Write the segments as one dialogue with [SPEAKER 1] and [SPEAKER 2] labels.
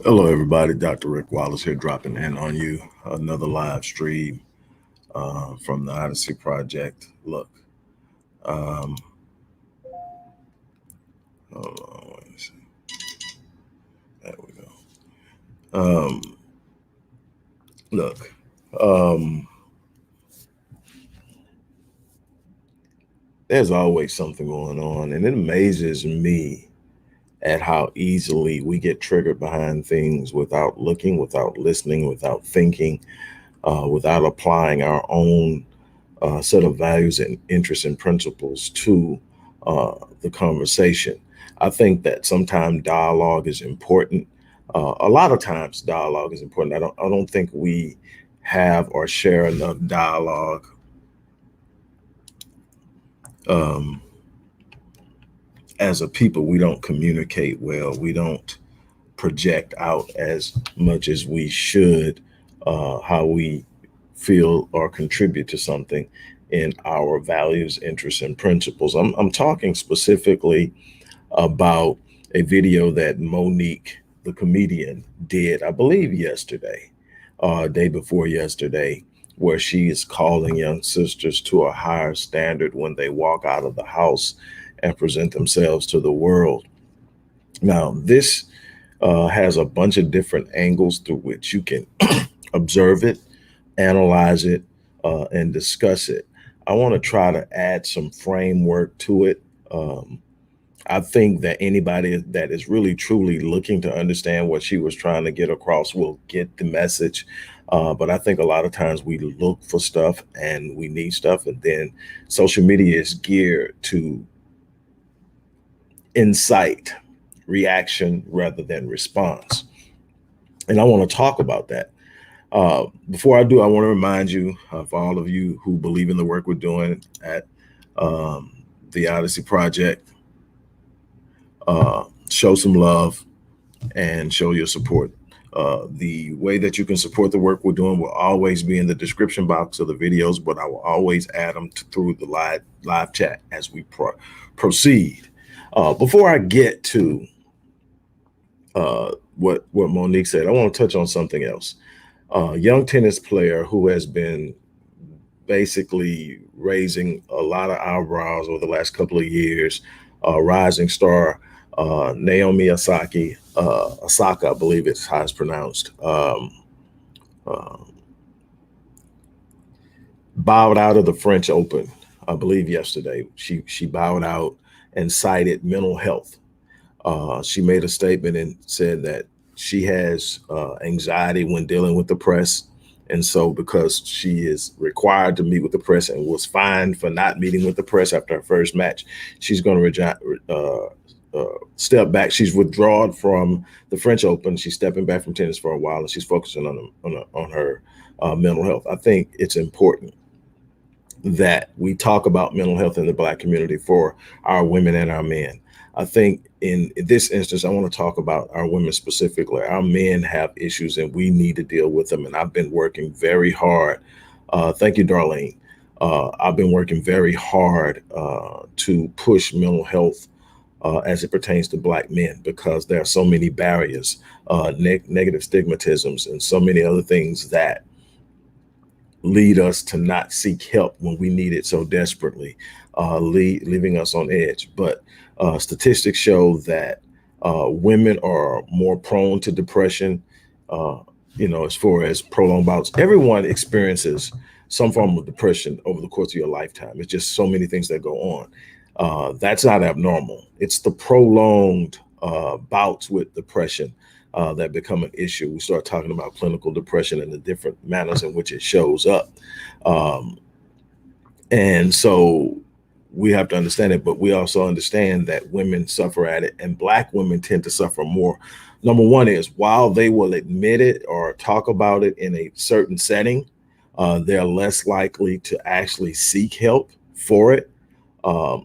[SPEAKER 1] Hello, everybody. Dr. Rick Wallace here, dropping in on you. Another live stream from the Odyssey Project. Look, um, hold on, wait a second. There we go. Look, um, there's always something going on, and it amazes me at how easily we get triggered behind things without looking, without listening, without thinking, without applying our own set of values and interests and principles to the conversation. I think that sometimes dialogue is important. A lot of times, dialogue is important. I don't think we have or share enough dialogue. Um, as a people, we don't communicate well. We don't project out as much as we should, how we feel or contribute to something in our values, interests, and principles. I'm talking specifically about a video that Monique, the comedian, did, I believe, yesterday, day before yesterday, where she is calling young sisters to a higher standard when they walk out of the house and present themselves to the world. Now, this has a bunch of different angles through which you can observe it, analyze it, and discuss it. I want to try to add some framework to it. I think that anybody that is really truly looking to understand what she was trying to get across will get the message. But I think a lot of times we look for stuff and we need stuff, and then social media is geared to incite reaction rather than response. And I want to talk about that. Before I do, I want to remind you of all of you who believe in the work we're doing at the Odyssey Project. Show some love and show your support. The way that you can support the work we're doing will always be in the description box of the videos, but I will always add them through the live chat as we proceed. Before I get to what Monique said, I want to touch on something else. Young tennis player who has been basically raising a lot of eyebrows over the last couple of years, rising star Naomi Osaka, I believe it's how it's pronounced, uh, bowed out of the French Open. I believe yesterday she bowed out and cited mental health. She made a statement and said that she has anxiety when dealing with the press. And so, because she is required to meet with the press and was fined for not meeting with the press after her first match, she's going to step back. She's withdrawn from the French Open. She's stepping back from tennis for a while, and she's focusing on her mental health. I think it's important that we talk about mental health in the Black community for our women and our men. I think in this instance, I want to talk about our women specifically. Our men have issues and we need to deal with them. And I've been working very hard. Thank you, Darlene. I've been working very hard to push mental health as it pertains to Black men, because there are so many barriers, negative stigmatisms, and so many other things that lead us to not seek help when we need it so desperately, leaving us on edge. But statistics show that women are more prone to depression, as far as prolonged bouts. Everyone experiences some form of depression over the course of your lifetime. It's just so many things that go on. That's not abnormal. It's the prolonged bouts with depression that become an issue. We start talking about clinical depression and the different manners in which it shows up. And so we have to understand it, but we also understand that women suffer at it, and Black women tend to suffer more. Number one is, while they will admit it or talk about it in a certain setting, they're less likely to actually seek help for it.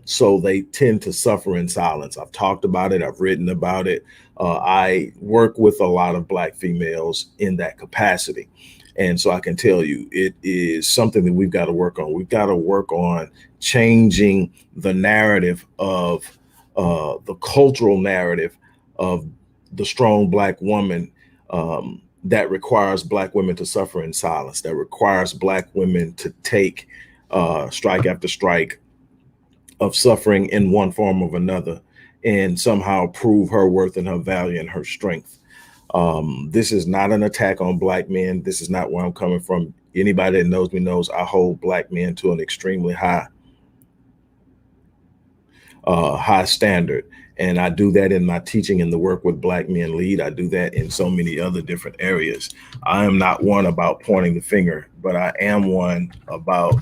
[SPEAKER 1] So they tend to suffer in silence. I've talked about it. I've written about it. I work with a lot of Black females in that capacity. And so I can tell you, it is something that we've got to work on. We've got to work on changing the narrative of the cultural narrative of the strong Black woman that requires Black women to suffer in silence, that requires Black women to take strike after strike of suffering in one form or another and somehow prove her worth and her value and her strength. This is not an attack on Black men. This is not where I'm coming from. Anybody that knows me knows I hold Black men to an extremely high standard. And I do that in my teaching and the work with Black Men Lead. I do that in so many other different areas. I am not one about pointing the finger, but I am one about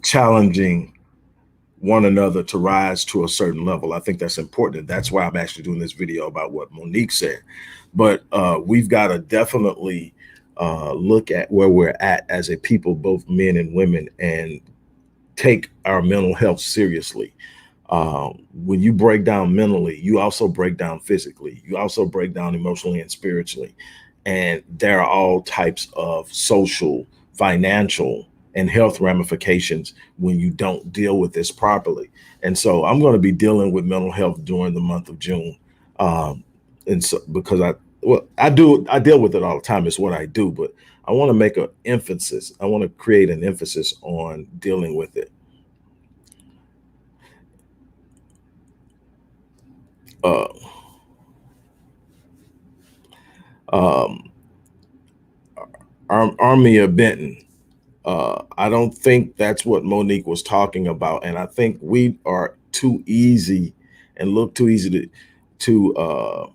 [SPEAKER 1] challenging one another to rise to a certain level. I think that's important. That's why I'm actually doing this video about what Monique said. But we've got to definitely look at where we're at as a people, both men and women, and take our mental health seriously. When you break down mentally, you also break down physically. You also break down emotionally and spiritually. And there are all types of social, financial, and health ramifications when you don't deal with this properly. And so I'm going to be dealing with mental health during the month of June. And so because I deal with it all the time. It's what I do, but I want to make an emphasis. I want to create an emphasis on dealing with it. Armia Benton. I don't think that's what Monique was talking about. And I think we are too easy and look too easy to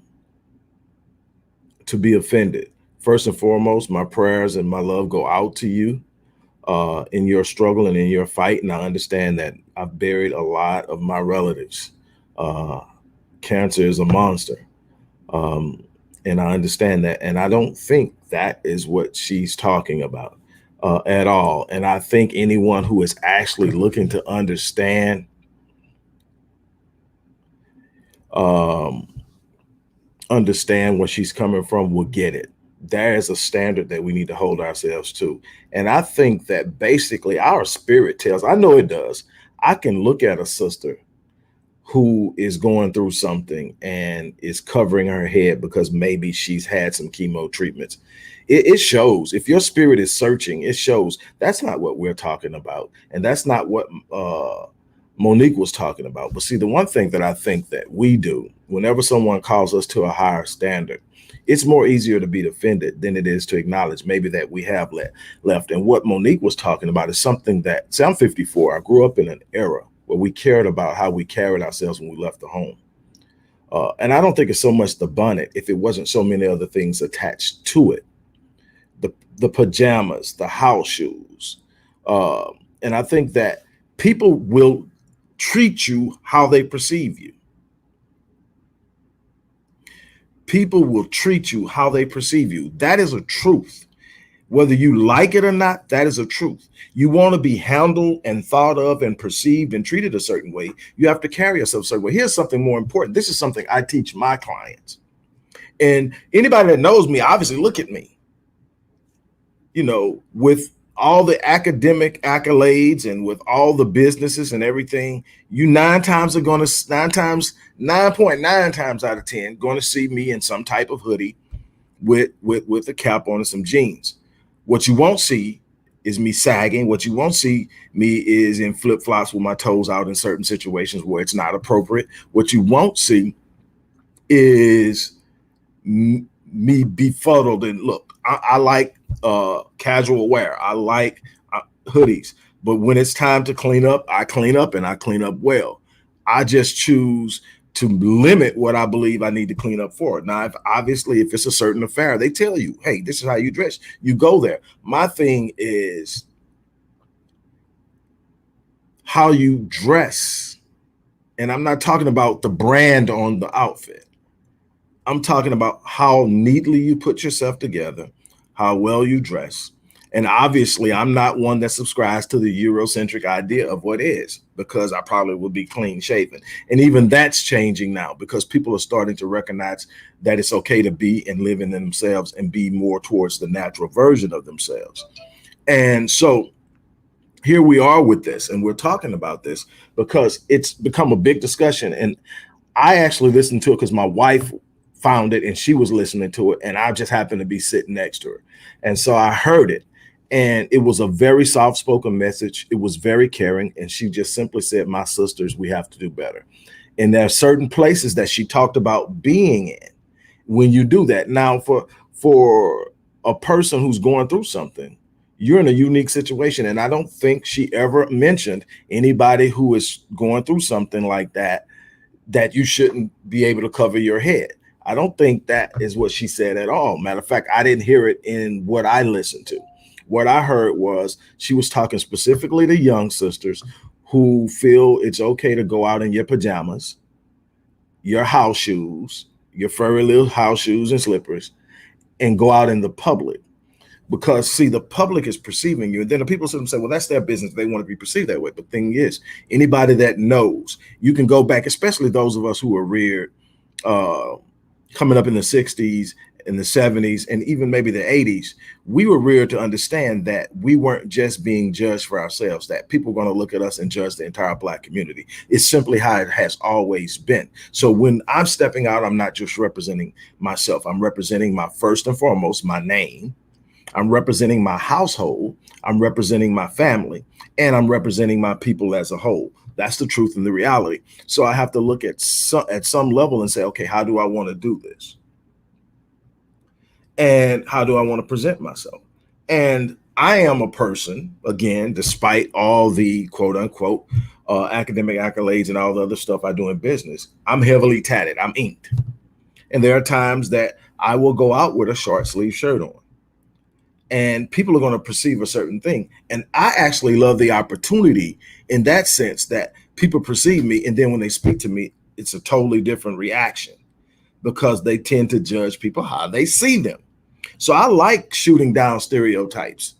[SPEAKER 1] be offended. First and foremost, my prayers and my love go out to you in your struggle and in your fight. And I understand that I've buried a lot of my relatives. Cancer is a monster. And I understand that. And I don't think that is what she's talking about at all. And I think anyone who is actually looking to understand where she's coming from will get it. There is a standard that we need to hold ourselves to. And I think that basically our spirit tells, I know it does. I can look at a sister who is going through something and is covering her head because maybe she's had some chemo treatments. It shows. If your spirit is searching, it shows. That's not what we're talking about. And that's not what Monique was talking about. But see, the one thing that I think that we do, whenever someone calls us to a higher standard, it's more easier to be offended than it is to acknowledge maybe that we have left. And what Monique was talking about is something that, see, I'm 54. I grew up in an era where we cared about how we carried ourselves when we left the home. And I don't think it's so much the bonnet if it wasn't so many other things attached to it. The pajamas, the house shoes. And I think that people will treat you how they perceive you. People will treat you how they perceive you. That is a truth. Whether you like it or not, that is a truth. You want to be handled and thought of and perceived and treated a certain way. You have to carry yourself a certain way. Here's something more important. This is something I teach my clients. And anybody that knows me, obviously look at me. You know, with all the academic accolades and with all the businesses and everything, you 9.9 times out of 10 going to see me in some type of hoodie with a cap on and some jeans. What you won't see is me sagging. What you won't see me is in flip-flops with my toes out in certain situations where it's not appropriate. What you won't see is me befuddled. And look, I like casual wear. I like hoodies. But when it's time to clean up, I clean up and I clean up well. I just choose to limit what I believe I need to clean up for. Now, if it's a certain affair, they tell you, hey, this is how you dress. You go there. My thing is how you dress. And I'm not talking about the brand on the outfit. I'm talking about how neatly you put yourself together, how well you dress. And obviously, I'm not one that subscribes to the Eurocentric idea of what is, because I probably would be clean shaven. And even that's changing now because people are starting to recognize that it's okay to be and live in themselves and be more towards the natural version of themselves. And so here we are with this, and we're talking about this because it's become a big discussion. And I actually listened to it because my wife found it and she was listening to it, and I just happened to be sitting next to her. And so I heard it. And it was a very soft spoken message. It was very caring. And she just simply said, "My sisters, we have to do better." And there are certain places that she talked about being in when you do that. Now, for a person who's going through something, you're in a unique situation. And I don't think she ever mentioned anybody who is going through something like that you shouldn't be able to cover your head. I don't think that is what she said at all. Matter of fact, I didn't hear it in what I listened to. What I heard was she was talking specifically to young sisters who feel it's okay to go out in your pajamas, your house shoes, your furry little house shoes and slippers, and go out in the public. Because see, the public is perceiving you, and then the people sit and say, "Well, that's their business. They want to be perceived that way." But the thing is, anybody that knows, you can go back, especially those of us who were reared uh, coming up in the '60s, in the '70s, and even maybe the '80s. We were reared to understand that we weren't just being judged for ourselves; that people were going to look at us and judge the entire Black community. It's simply how it has always been. So when I'm stepping out, I'm not just representing myself. I'm representing my first and foremost my name. I'm representing my household, I'm representing my family, and I'm representing my people as a whole. That's the truth and the reality. So I have to look at some level and say, okay, how do I want to do this? And how do I want to present myself? And I am a person, again, despite all the quote unquote academic accolades and all the other stuff I do in business, I'm heavily tatted, I'm inked. And there are times that I will go out with a short sleeve shirt on, and people are going to perceive a certain thing. And I actually love the opportunity in that sense that people perceive me, and then when they speak to me, it's a totally different reaction because they tend to judge people how they see them. So I like shooting down stereotypes,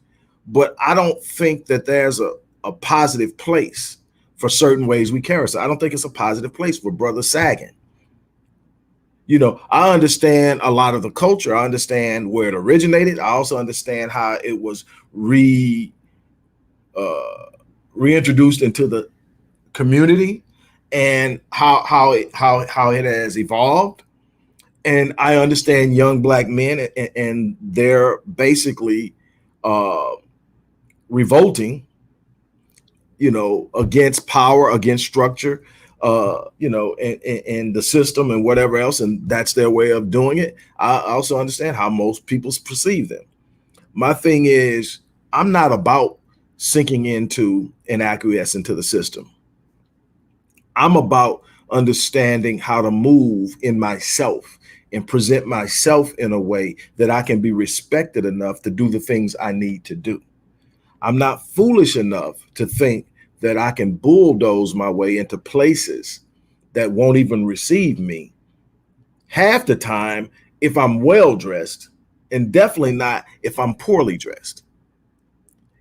[SPEAKER 1] but I don't think that there's a positive place for certain ways we carry. So I don't think it's a positive place for brother sagging. You know, I understand a lot of the culture. I understand where it originated. I also understand how it was uh, reintroduced into the community, and how it has evolved. And I understand young Black men, and they're basically uh, revolting, you know, against power, against structure, you know, and the system and whatever else, and that's their way of doing it. I also understand how most people perceive them. My thing is, I'm not about sinking into and acquiescing to the system. I'm about understanding how to move in myself and present myself in a way that I can be respected enough to do the things I need to do. I'm not foolish enough to think that I can bulldoze my way into places that won't even receive me half the time if I'm well dressed, and definitely not if I'm poorly dressed.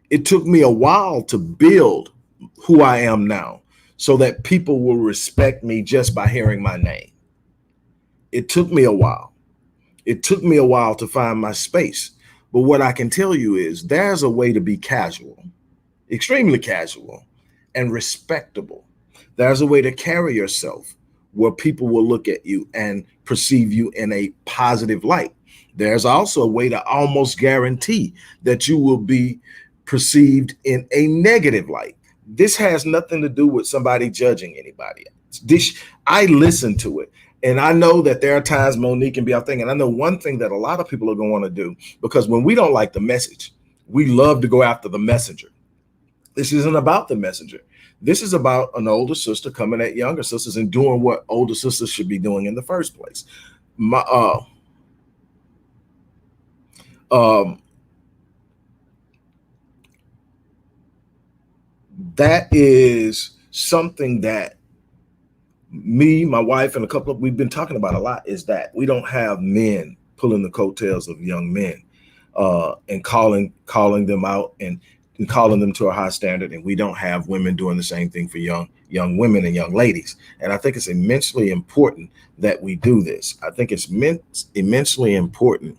[SPEAKER 1] It took me a while to build who I am now so that people will respect me just by hearing my name. It took me a while. It took me a while to find my space. But what I can tell you is there's a way to be casual, extremely casual, and respectable. There's a way to carry yourself where people will look at you and perceive you in a positive light. There's also a way to almost guarantee that you will be perceived in a negative light. This has nothing to do with somebody judging anybody. This, I listen to it. And I know that there are times Monique can be out there. And I know one thing that a lot of people are going to want to do, because when we don't like the message, we love to go after the messenger. This isn't about the messenger. This is about an older sister coming at younger sisters and doing what older sisters should be doing in the first place. My, um, that is something that me, my wife, and a couple of we've been talking about a lot, is that we don't have men pulling the coattails of young men and calling them out and calling them to a high standard, and we don't have women doing the same thing for young women and young ladies. And I think it's immensely important that we do this. I think it's immensely important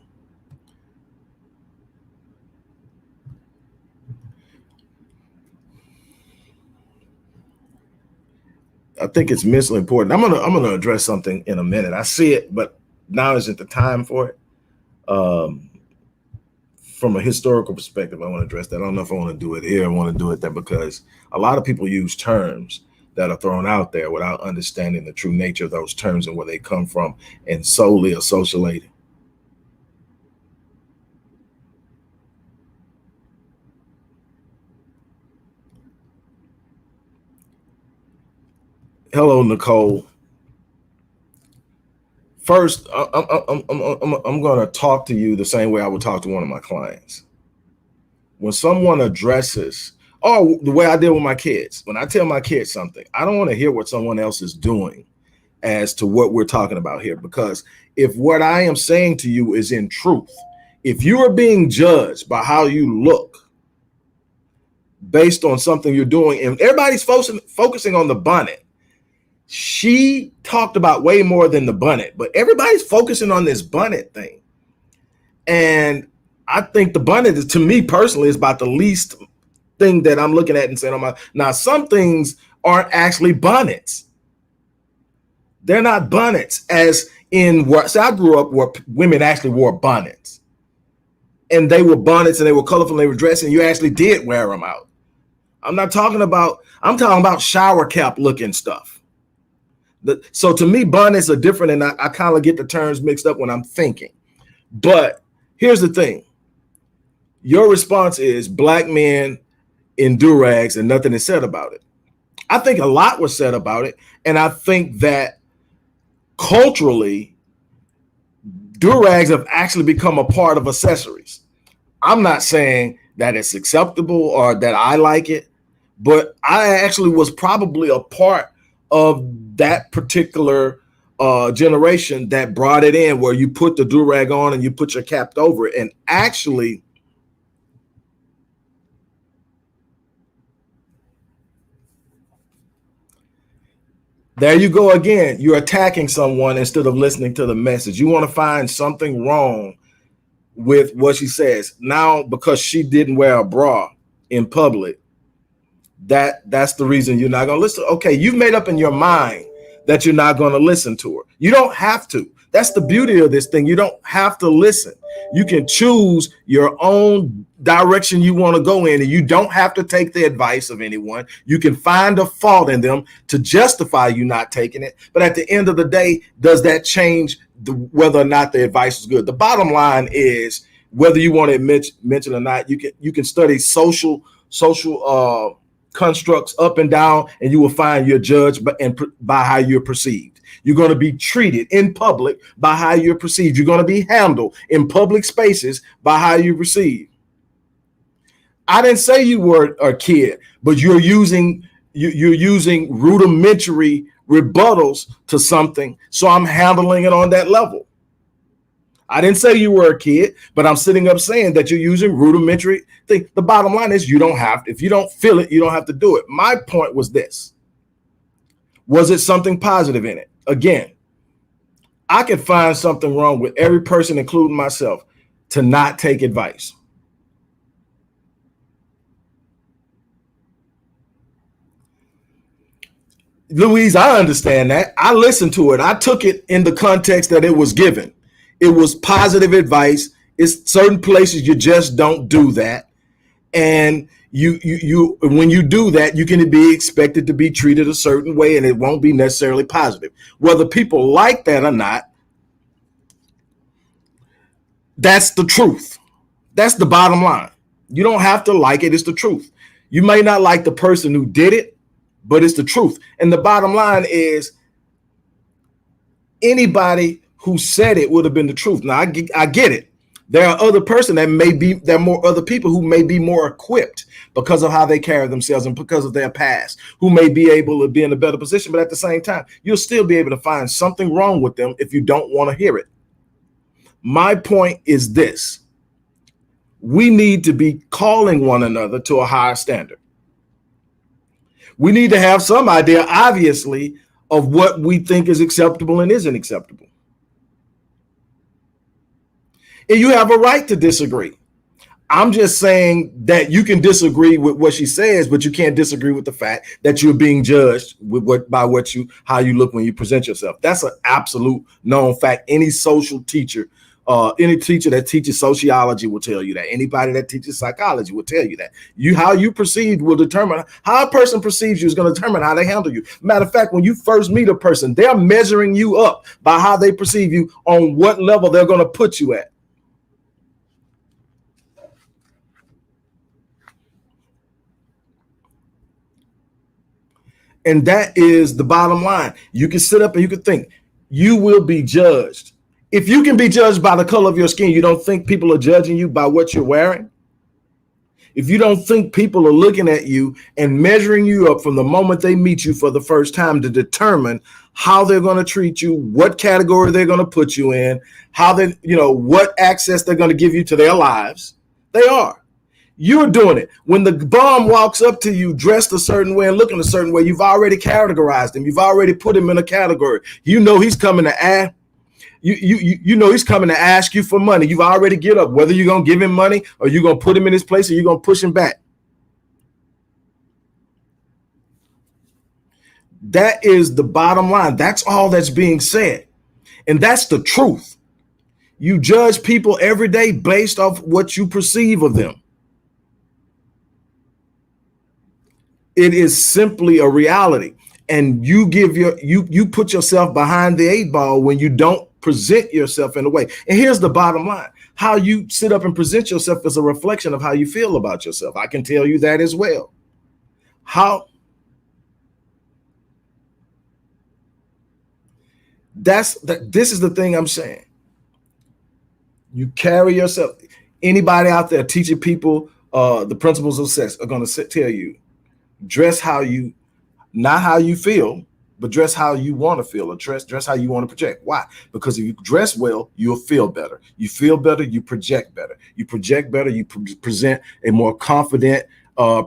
[SPEAKER 1] I think it's mentally important. I'm gonna address something in a minute. I see it, but now isn't the time for it. Um, from a historical perspective, I want to address that. I don't know if I want to do it here. I want to do it there because a lot of people use terms that are thrown out there without understanding the true nature of those terms and where they come from, and solely associating. Hello, Nicole. First, I'm going to talk to you the same way I would talk to one of my clients. When someone addresses, oh, the way I deal with my kids, when I tell my kids something, I don't want to hear what someone else is doing as to what we're talking about here. Because if what I am saying to you is in truth, if you are being judged by how you look based on something you're doing, and everybody's focusing on the bonnet, she talked about way more than the bonnet, but everybody's focusing on this bonnet thing. And I think the bonnet is, to me personally, is about the least thing that I'm looking at and saying, now some things aren't actually bonnets. They're not bonnets as in what, so I grew up where women actually wore bonnets. And they were bonnets and they were colorful and they were dressed and you actually did wear them out. I'm talking about shower cap looking stuff. So to me, bonnets are different, and I kind of get the terms mixed up when I'm thinking. But here's the thing. Your response is black men in do-rags and nothing is said about it. I think a lot was said about it, and I think that culturally, do-rags have actually become a part of accessories. I'm not saying that it's acceptable or that I like it, but I actually was probably a part of that particular generation that brought it in, where you put the do-rag on and you put your cap over it. And actually, there you go again. You're attacking someone instead of listening to the message. You want to find something wrong with what she says. Now, because she didn't wear a bra in public, that's the reason you're not going to listen. Okay, you've made up in your mind that you're not going to listen to her. You don't have to. That's the beauty of this thing. You don't have to listen. You can choose your own direction you want to go in, and you don't have to take the advice of anyone. You can find a fault in them to justify you not taking it. But at the end of the day, does that change whether or not the advice is good? The bottom line is, whether you want to mention or not, you can study social constructs up and down, and you will find you're judged by how you're perceived. You're going to be treated in public by how you're perceived. You're going to be handled in public spaces by how you perceive. I didn't say you were a kid, but you're using rudimentary rebuttals to something, so I'm handling it on that level. I didn't say you were a kid, but I'm sitting up saying that you're using rudimentary thing. The bottom line is, you don't have to. If you don't feel it, you don't have to do it. My point was this. Was it something positive in it? Again, I could find something wrong with every person, including myself, to not take advice. Louise, I understand that. I listened to it. I took it in the context that it was given. It was positive advice. It's certain places you just don't do that. And you when you do that, you can be expected to be treated a certain way, and it won't be necessarily positive. Whether people like that or not, that's the truth. That's the bottom line. You don't have to like it. It's the truth. You may not like the person who did it, but it's the truth. And the bottom line is, anybody who said it would have been the truth. Now, I get it. There are other other people who may be more equipped because of how they carry themselves and because of their past, who may be able to be in a better position. But at the same time, you'll still be able to find something wrong with them if you don't want to hear it. My point is this. We need to be calling one another to a higher standard. We need to have some idea, obviously, of what we think is acceptable and isn't acceptable. And you have a right to disagree. I'm just saying that you can disagree with what she says, but you can't disagree with the fact that you're being judged with how you look when you present yourself. That's an absolute known fact. Any social teacher, any teacher that teaches sociology will tell you that. Anybody that teaches psychology will tell you that. How you perceive will determine how a person perceives you is going to determine how they handle you. Matter of fact, when you first meet a person, they're measuring you up by how they perceive you on what level they're going to put you at. And that is the bottom line. You can sit up and you can think you will be judged. If you can be judged by the color of your skin, you don't think people are judging you by what you're wearing? If you don't think people are looking at you and measuring you up from the moment they meet you for the first time to determine how they're going to treat you, what category they're going to put you in, how they, what access they're going to give you to their lives, they are. You're doing it. When the bum walks up to you dressed a certain way and looking a certain way, you've already categorized him. You've already put him in a category. You know he's coming to ask. You know he's coming to ask you for money. You've already get up whether you're gonna give him money or you're gonna put him in his place or you're gonna push him back. That is the bottom line. That's all that's being said, and that's the truth. You judge people every day based off what you perceive of them. It is simply a reality, and you put yourself behind the 8 ball when you don't present yourself in a way. And here's the bottom line: how you sit up and present yourself is a reflection of how you feel about yourself. I can tell you that as well. This is the thing I'm saying. You carry yourself. Anybody out there teaching people the principles of sex are going to tell you, dress how you, not how you feel, but dress how you want to feel, or dress how you want to project. Why? Because if you dress well, you'll feel better. You feel better, you project better. You project better, you present a more confident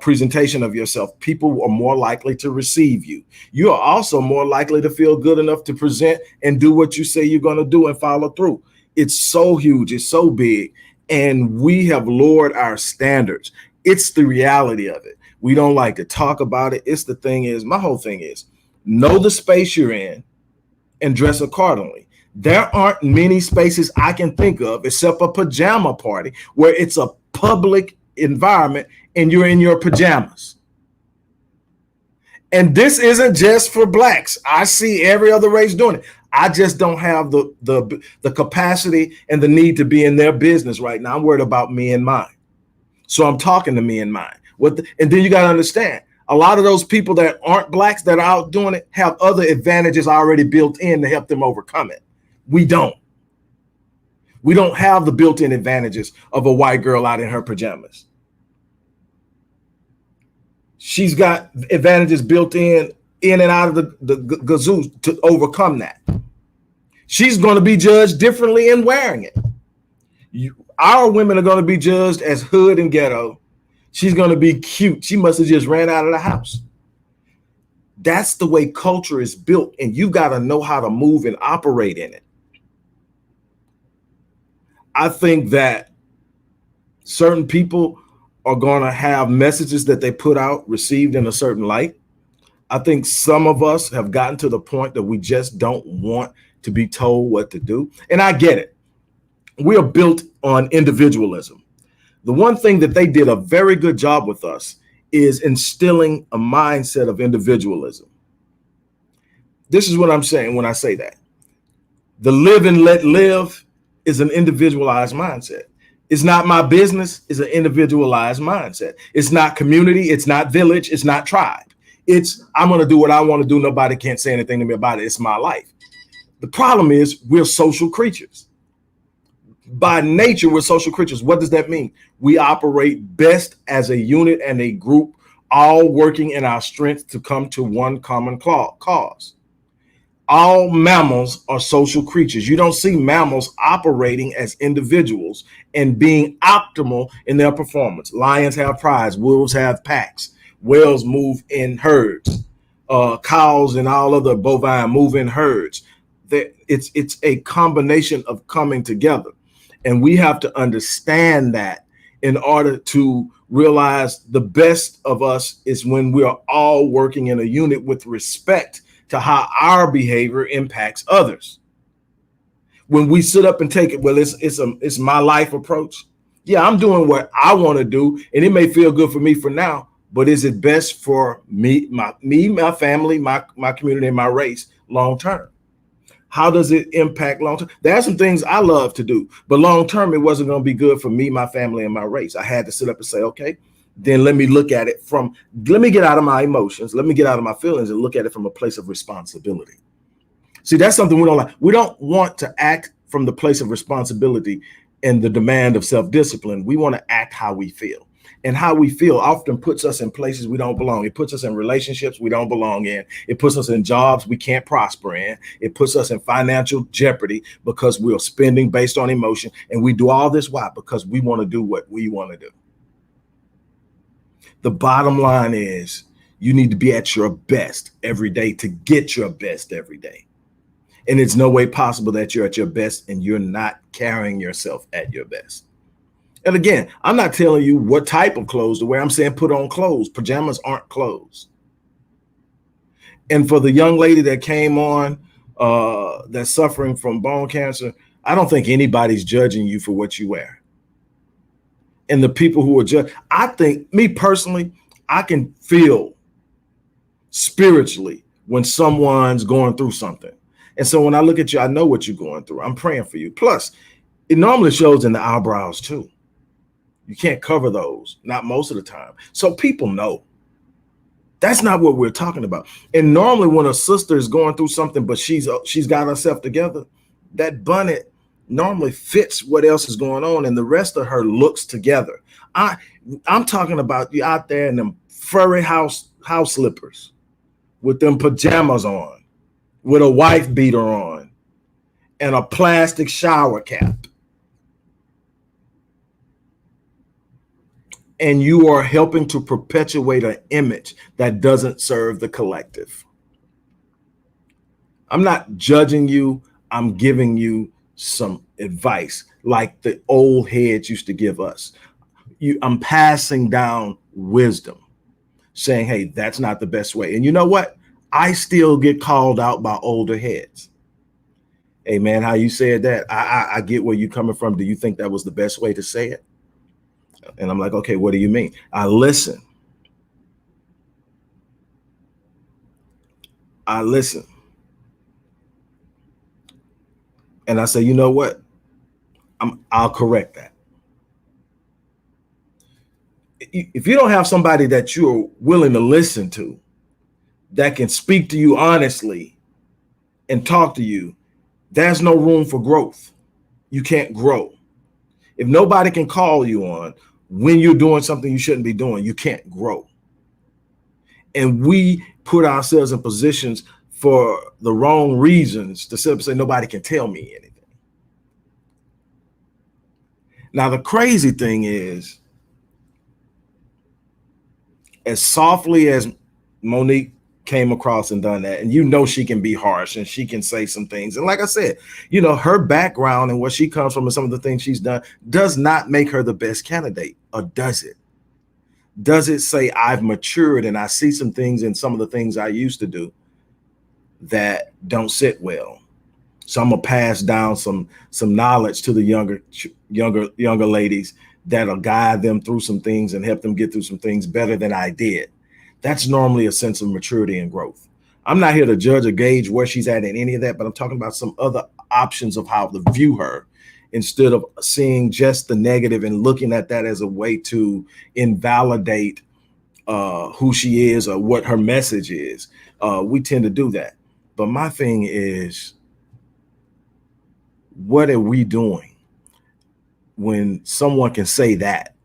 [SPEAKER 1] presentation of yourself. People are more likely to receive you. You are also more likely to feel good enough to present and do what you say you're going to do and follow through. It's so huge. It's so big. And we have lowered our standards. It's the reality of it. We don't like to talk about it. My whole thing is, know the space you're in and dress accordingly. There aren't many spaces I can think of except a pajama party where it's a public environment and you're in your pajamas. And this isn't just for blacks. I see every other race doing it. I just don't have the capacity and the need to be in their business right now. I'm worried about me and mine. So I'm talking to me and mine. And then you got to understand, a lot of those people that aren't blacks that are out doing it have other advantages already built in to help them overcome it. We don't. We don't have the built-in advantages of a white girl out in her pajamas. She's got advantages built in and out of the gazoo to overcome that. She's going to be judged differently in wearing it. Our women are going to be judged as hood and ghetto. She's going to be cute. She must have just ran out of the house. That's the way culture is built, and you got to know how to move and operate in it. I think that certain people are going to have messages that they put out received in a certain light. I think some of us have gotten to the point that we just don't want to be told what to do. And I get it. We are built on individualism. The one thing that they did a very good job with us is instilling a mindset of individualism. This is what I'm saying when I say that. The live and let live is an individualized mindset. It's not my business, it's an individualized mindset. It's not community, it's not village, it's not tribe. It's I'm going to do what I want to do. Nobody can't say anything to me about it. It's my life. The problem is we're social creatures. By nature, we're social creatures. What does that mean? We operate best as a unit and a group, all working in our strength to come to one common cause. All mammals are social creatures. You don't see mammals operating as individuals and being optimal in their performance. Lions have prides, wolves have packs, whales move in herds, cows and all other bovine move in herds. It's a combination of coming together. And we have to understand that in order to realize the best of us is when we are all working in a unit with respect to how our behavior impacts others. When we sit up and take it, well, it's my life approach. Yeah, I'm doing what I want to do, and it may feel good for me for now, but is it best for me, my family, my community, and my race long term? How does it impact long term? There are some things I love to do, but long term, it wasn't going to be good for me, my family, and my race. I had to sit up and say, okay, then let me look at it let me get out of my emotions, let me get out of my feelings and look at it from a place of responsibility. See, that's something we don't like. We don't want to act from the place of responsibility and the demand of self-discipline. We want to act how we feel. And how we feel often puts us in places we don't belong. It puts us in relationships we don't belong in. It puts us in jobs we can't prosper in. It puts us in financial jeopardy because we're spending based on emotion. And we do all this, why? Because we want to do what we want to do. The bottom line is you need to be at your best every day to get your best every day. And it's no way possible that you're at your best and you're not carrying yourself at your best. And again, I'm not telling you what type of clothes to wear. I'm saying put on clothes. Pajamas aren't clothes. And for the young lady that came on that's suffering from bone cancer, I don't think anybody's judging you for what you wear. And the people who are judged, I think, me personally, I can feel spiritually when someone's going through something. And so when I look at you, I know what you're going through. I'm praying for you. Plus, it normally shows in the eyebrows too. You can't cover those, not most of the time. So people know. That's not what we're talking about. And normally when a sister is going through something, but she's got herself together, that bonnet normally fits what else is going on, and the rest of her looks together. I'm talking about you out there in them furry house slippers with them pajamas on, with a wife beater on, and a plastic shower cap. And you are helping to perpetuate an image that doesn't serve the collective. I'm not judging you. I'm giving you some advice like the old heads used to give us. I'm passing down wisdom, saying, hey, that's not the best way. And you know what? I still get called out by older heads. Hey, man, how you said that? I get where you're coming from. Do you think that was the best way to say it? And I'm like, okay, what do you mean? I listen. And I say, you know what? I'll correct that. If you don't have somebody that you're willing to listen to, that can speak to you honestly and talk to you, there's no room for growth. You can't grow. If nobody can call you on when you're doing something you shouldn't be doing, you can't grow. And we put ourselves in positions for the wrong reasons to sit up and say, nobody can tell me anything. Now, the crazy thing is, as softly as Monique came across and done that, and you know she can be harsh and she can say some things. And like I said, you know, her background and where she comes from and some of the things she's done does not make her the best candidate, or does it? Does it say I've matured and I see some things in some of the things I used to do that don't sit well? So I'm gonna pass down some knowledge to the younger ladies that'll guide them through some things and help them get through some things better than I did. That's normally a sense of maturity and growth. I'm not here to judge or gauge where she's at in any of that, but I'm talking about some other options of how to view her instead of seeing just the negative and looking at that as a way to invalidate who she is or what her message is. We tend to do that. But my thing is, what are we doing when someone can say that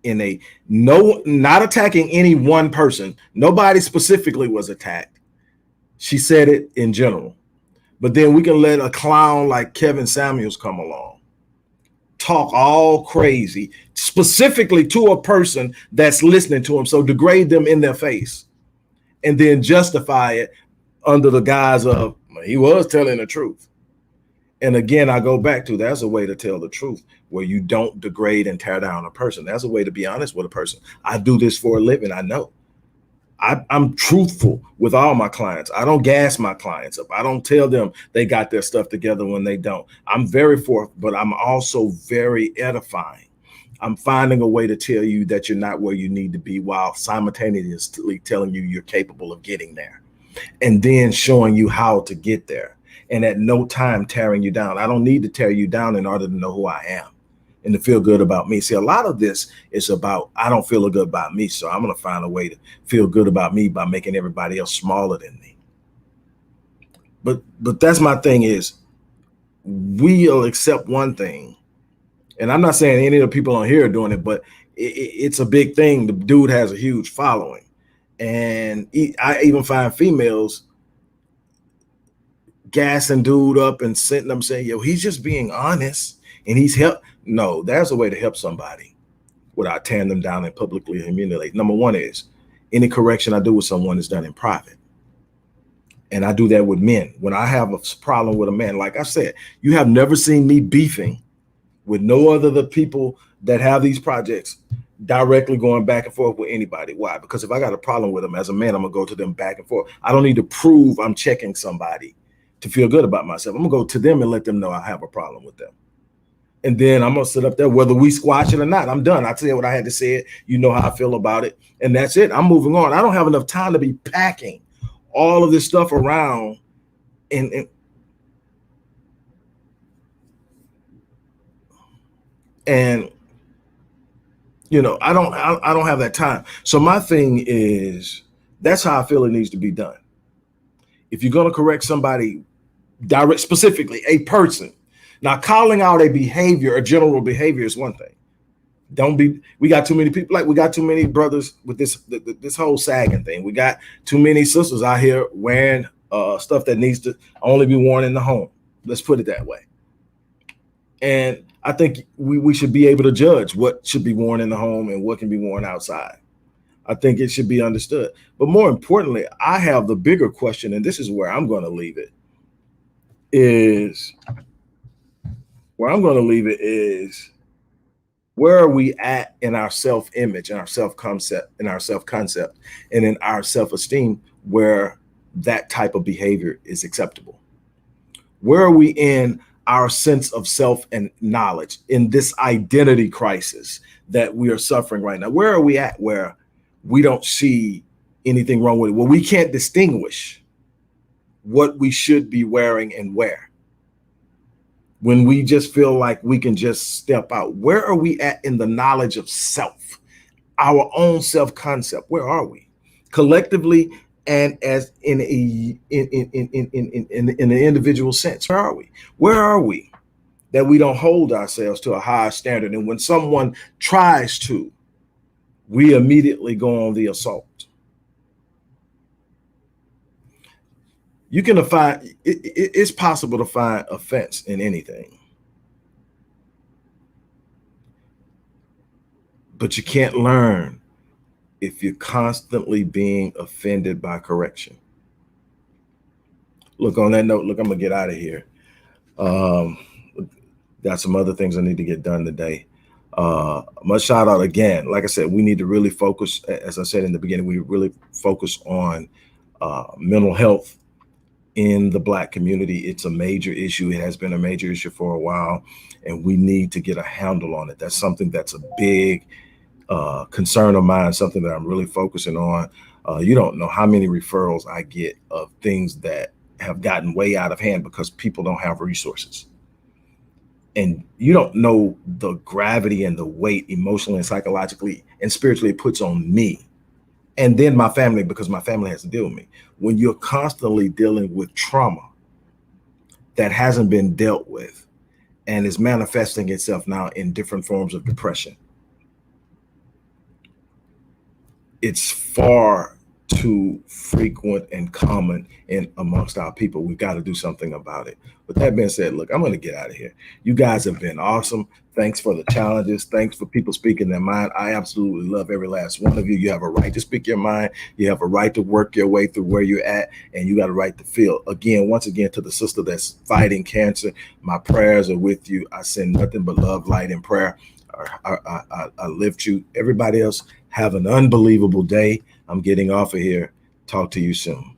[SPEAKER 1] in a not attacking any one person? Nobody specifically was attacked. She said it in general. But then we can let a clown like Kevin Samuels come along, talk all crazy, specifically to a person that's listening to him. So degrade them in their face and then justify it under the guise of he was telling the truth. And again, I go back to that's a way to tell the truth where you don't degrade and tear down a person. That's a way to be honest with a person. I do this for a living. I know. I'm truthful with all my clients. I don't gas my clients up. I don't tell them they got their stuff together when they don't. I'm very forth, but I'm also very edifying. I'm finding a way to tell you that you're not where you need to be while simultaneously telling you you're capable of getting there, and then showing you how to get there. And at no time tearing you down. I don't need to tear you down in order to know who I am and to feel good about me. See, a lot of this is about, I don't feel good about me, so I'm going to find a way to feel good about me by making everybody else smaller than me. But that's my thing is, we'll accept one thing. And I'm not saying any of the people on here are doing it, but it's a big thing. The dude has a huge following. And I even find females gassing dude up and sitting them saying, yo, he's just being honest and he's help. No, there's a way to help somebody without tearing them down and publicly humiliate. Number one is any correction I do with someone is done in private. And I do that with men. When I have a problem with a man, like I said, you have never seen me beefing with no other the people that have these projects directly going back and forth with anybody. Why? Because if I got a problem with them as a man, I'm gonna go to them back and forth. I don't need to prove I'm checking somebody to feel good about myself. I'm gonna go to them and let them know I have a problem with them. And then I'm gonna sit up there, whether we squash it or not. I'm done. I said what I had to say. It. You know how I feel about it, and that's it. I'm moving on. I don't have enough time to be packing all of this stuff around, and you know, I don't have that time. So my thing is, that's how I feel it needs to be done. If you're gonna correct somebody, direct specifically a person. Now, calling out a behavior, a general behavior is one thing. Don't be, we got too many people, like we got too many brothers with this whole sagging thing. We got too many sisters out here wearing stuff that needs to only be worn in the home. Let's put it that way. And I think we should be able to judge what should be worn in the home and what can be worn outside. I think it should be understood. But more importantly, I have the bigger question, and this is where I'm going to leave it, is where are we at in our self-image and our self-concept and in our self-esteem where that type of behavior is acceptable? Where are we in our sense of self and knowledge in this identity crisis that we are suffering right now? Where are we at where we don't see anything wrong with it? Well, we can't distinguish what we should be wearing and where. When we just feel like we can just step out, where are we at in the knowledge of self, our own self-concept? Where are we collectively and as in an individual sense? Where are we? Where are we that we don't hold ourselves to a high standard? And when someone tries to, we immediately go on the assault. You can find it's possible to find offense in anything, but you can't learn if you're constantly being offended by correction. Look, on that note, look, I'm gonna get out of here. Got some other things I need to get done today. Much shout out again. Like I said, we need to really focus, as I said in the beginning, we really focus on mental health in the Black community. It's a major issue. It has been a major issue for a while, and we need to get a handle on it. That's something that's a big concern of mine, something that I'm really focusing on. You don't know how many referrals I get of things that have gotten way out of hand because people don't have resources. And you don't know the gravity and the weight emotionally and psychologically and spiritually it puts on me. And then my family, because my family has to deal with me. When you're constantly dealing with trauma that hasn't been dealt with and is manifesting itself now in different forms of depression, it's far too frequent and common in amongst our people. We've got to do something about it. With that being said, look, I'm going to get out of here. You guys have been awesome. Thanks for the challenges. Thanks for people speaking their mind. I absolutely love every last one of you. You have a right to speak your mind. You have a right to work your way through where you're at, and you got a right to feel. Again, once again, to the sister that's fighting cancer, my prayers are with you. I send nothing but love, light, and prayer. I lift you. Everybody else, have an unbelievable day. I'm getting off of here. Talk to you soon.